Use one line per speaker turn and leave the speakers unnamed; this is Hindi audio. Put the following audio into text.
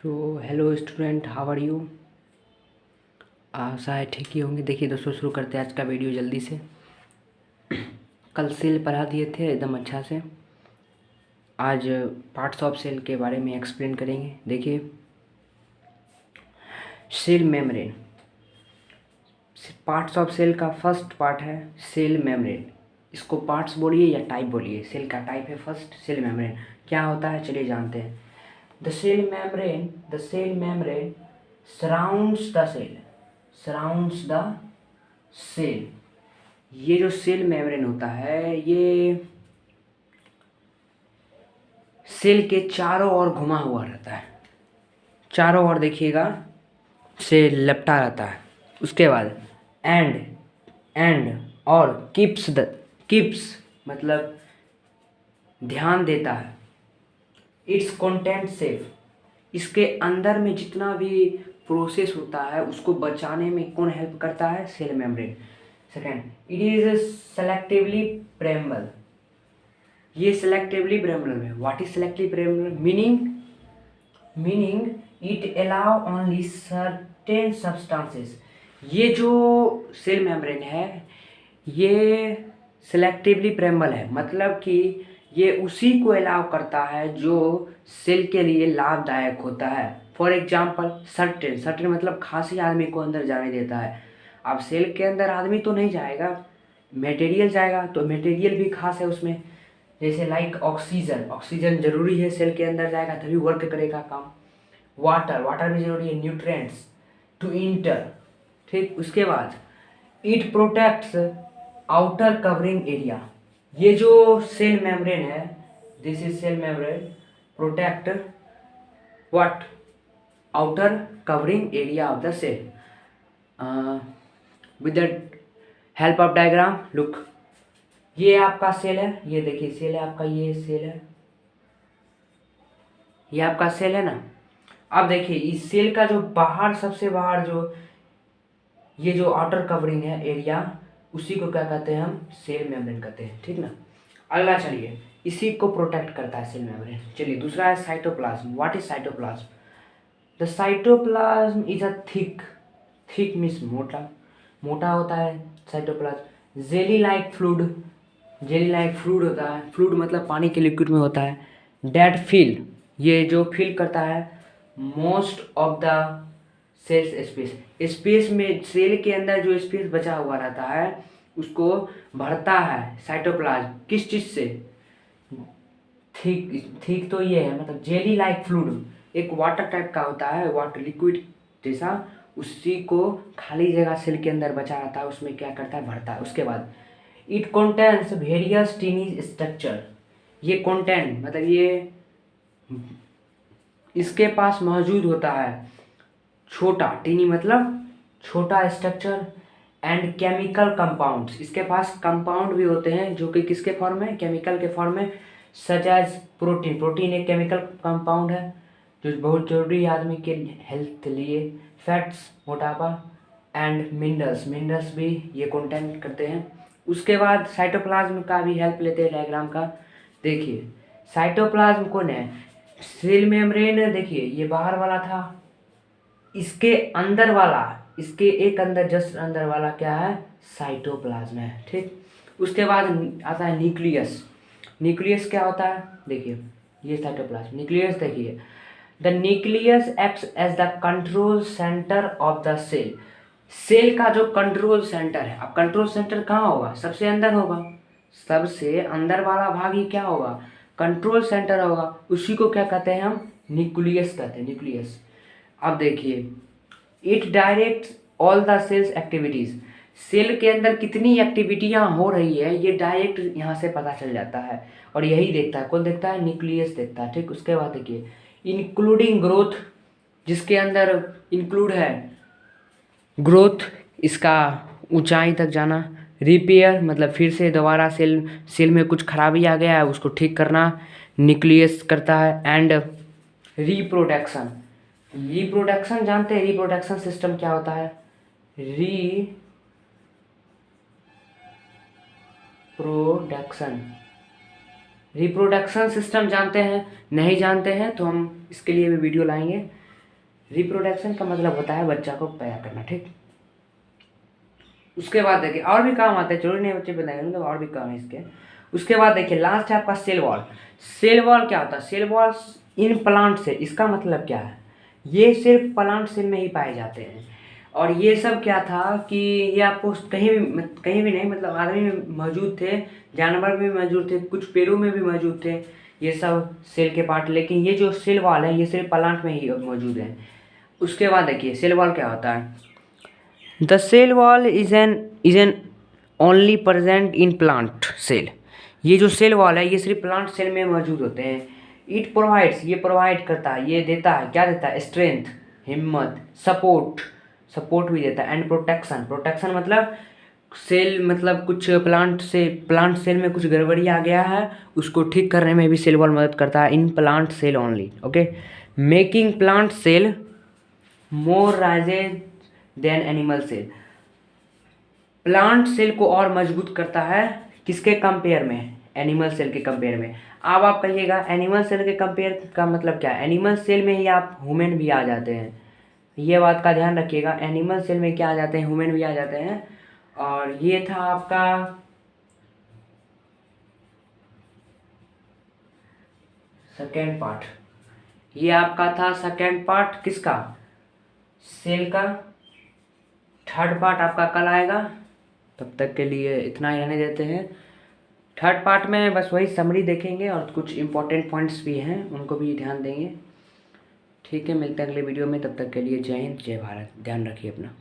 तो hello student, how are you. शायद ठीक ही होंगे। देखिए दोस्तों, शुरू करते हैं आज का वीडियो जल्दी से। कल सेल पढ़ा दिए थे एकदम अच्छा से। आज पार्ट्स ऑफ सेल के बारे में एक्सप्लेन करेंगे। देखिए, cell membrane. Parts of cell का फर्स्ट पार्ट है सेल मेम्ब्रेन। इसको पार्ट्स बोलिए या टाइप बोलिए। सेल का टाइप है फर्स्ट सेल मेम्ब्रेन। क्या होता है चलिए जानते हैं। The cell membrane surrounds the cell. ये जो सेल मेम्ब्रेन होता है ये सेल के चारों ओर घुमा हुआ रहता है। चारों ओर देखिएगा से लपटा रहता है। उसके बाद एंड और कीप्स मतलब ध्यान देता है। It's content safe. इसके अंदर में जितना भी प्रोसेस होता है उसको बचाने में कौन हेल्प करता है? Cell membrane. Second, it is selectively permeable. ये सेलेक्टिवली प्रेम्बल है। What is selective permeable? Meaning it allow only certain substances. ये जो सेल मेम्ब्रेन है ये सेलेक्टिवली प्रेम्बल है, मतलब कि ये उसी को अलाउ करता है जो सेल के लिए लाभदायक होता है। फॉर एग्जाम्पल सर्टेन मतलब खासी आदमी को अंदर जाने देता है। अब सेल के अंदर आदमी तो नहीं जाएगा, मटेरियल जाएगा, तो मटेरियल भी खास है उसमें। जैसे लाइक ऑक्सीजन जरूरी है, सेल के अंदर जाएगा तभी वर्क करेगा काम। वाटर भी जरूरी है, न्यूट्रिएंट्स टू इंटर। ठीक, उसके बाद it protects outer covering area. ये जो सेल मेम्ब्रेन है, this is cell membrane protect what? Outer covering area of the cell with the help of diagram. Look, ये आपका सेल है, ये देखिए सेल है आपका, ये सेल है, ये आपका सेल है ना। अब देखिए इस सेल का जो बाहर, सबसे बाहर जो ये जो आउटर कवरिंग है एरिया, उसी को क्या कहते हैं? हम सेल मेम्ब्रेन कहते हैं। ठीक ना। अगला चलिए, इसी को प्रोटेक्ट करता है सेल मेम्ब्रेन। चलिए दूसरा है cytoplasm. What is cytoplasm? The cytoplasm is a thick means मोटा होता है साइटोप्लाज्म। जेली लाइक फ्लूइड होता है। फ्लूइड मतलब पानी के लिक्विड में होता है। डेट फिल, ये जो फिल करता है most of the cell's space में। सेल के अंदर जो स्पेस बचा हुआ रहता है उसको भरता है साइटोप्लाज्म। किस चीज से? ठीक तो ये है, मतलब जेली लाइक फ्लूइड, एक वाटर टाइप का होता है, वाटर लिक्विड जैसा। उसी को खाली जगह सेल के अंदर बचा रहता है, उसमें क्या करता है? भरता है। उसके बाद it contains various tiny structure. ये कंटेंट मतलब ये इसके पास मौजूद होता है छोटा, टीनी मतलब छोटा स्ट्रक्चर एंड केमिकल कंपाउंड्स। इसके पास कंपाउंड भी होते हैं जो कि किसके फॉर्म में? केमिकल के फॉर्म में। सच एज प्रोटीन एक केमिकल कंपाउंड है जो बहुत जरूरी है आदमी के हेल्थ के लिए। फैट्स मोटापा एंड मिनरल्स भी ये कंटेन करते हैं। उसके बाद साइटोप्लाज्म का भी हेल्प लेते हैं डायग्राम का। देखिए साइटोप्लाज्म कौन है? Cell membrane. देखिए ये बाहर वाला था, इसके अंदर वाला, इसके एक अंदर जस्ट अंदर वाला क्या है? साइटोप्लाज्म है। ठीक, उसके बाद आता है न्यूक्लियस। न्यूक्लियस क्या होता है? देखिए ये साइटोप्लाज्म। न्यूक्लियस देखिए, the nucleus acts as the control centre of the cell. Cell का जो कंट्रोल सेंटर है, अब कंट्रोल सेंटर कहाँ होगा? सबसे अंदर होगा। सबसे अंदर वाला भाग ही क्या होगा? कंट्रोल सेंटर होगा। उसी को क्या कहते हैं हम? न्यूक्लियस कहते हैं, न्यूक्लियस। अब देखिए it direct all the cell's activities. Cell के अंदर कितनी एक्टिविटियां हो रही है ये डायरेक्ट यहाँ से पता चल जाता है। और यही देखता है, कौन देखता है? न्यूक्लियस देखता है। ठीक, उसके बाद देखिए इंक्लूडिंग ग्रोथ, जिसके अंदर इंक्लूड है ग्रोथ, इसका ऊंचाई तक जाना। रिपेयर मतलब फिर से दोबारा सेल में कुछ खराबी आ गया है उसको ठीक करना, न्यूक्लियस करता है। एंड रिप्रोडक्शन जानते हैं? रिप्रोडक्शन सिस्टम क्या होता है? रिप्रोडक्शन रिप्रोडक्शन सिस्टम जानते हैं? नहीं जानते हैं तो हम इसके लिए भी वीडियो लाएंगे। रिप्रोडक्शन का मतलब होता है बच्चा को पैदा करना, ठीक। उसके बाद देखिए और भी काम आते हैं, जरूरी नहीं बच्चे पैदा करेंगे, तो और भी काम है इसके। उसके बाद देखिए लास्ट है आपका सेल वॉल। सेल वॉल क्या होता है? सेल वॉल इन प्लांट से, इसका मतलब क्या है? ये सिर्फ प्लांट सेल में ही पाए जाते हैं। और ये सब क्या था कि ये आपको कहीं भी नहीं, मतलब आदमी में मौजूद थे, जानवर में भी मौजूद थे, कुछ पेड़ों में भी मौजूद थे ये सब सेल के पार्ट। लेकिन ये जो सेल वॉल है ये सिर्फ प्लांट में ही मौजूद है। उसके बाद देखिए सेल वॉल क्या होता है। The cell wall is an only present in plant cell. ये जो सेल वॉल है ये सिर्फ प्लांट सेल में मौजूद होते हैं। इट प्रोवाइड्स, ये प्रोवाइड करता है, ये देता है, क्या देता है? स्ट्रेंथ, हिम्मत, सपोर्ट भी देता है, एंड प्रोटेक्शन। प्रोटेक्शन मतलब सेल, मतलब कुछ प्लांट सेल में कुछ गड़बड़ी आ गया है, उसको ठीक करने में भी सेल वॉल मदद करता है in plant cell only. Okay, making plant cell more rises than animal cell. Plant cell को और मजबूत करता है, किसके कंपेयर में? एनिमल सेल के कंपेयर में। अब आप कहिएगा एनिमल सेल के कंपेयर का मतलब क्या है? एनिमल सेल में ही आप ह्यूमन भी आ जाते हैं, ये बात का ध्यान रखिएगा। एनिमल सेल में क्या आ जाते हैं? ह्यूमन भी आ जाते हैं। और ये था आपका सेकेंड पार्ट, ये आपका था सेकेंड पार्ट किसका? सेल का। थर्ड पार्ट आपका कल आएगा, तब तक के लिए इतना ही रहने देते हैं। थर्ड पार्ट में बस वही समरी देखेंगे और कुछ इंपॉर्टेंट पॉइंट्स भी हैं उनको भी ध्यान देंगे। ठीक है, मिलते हैं अगले वीडियो में, तब तक के लिए जय हिंद जय भारत, ध्यान रखिए अपना।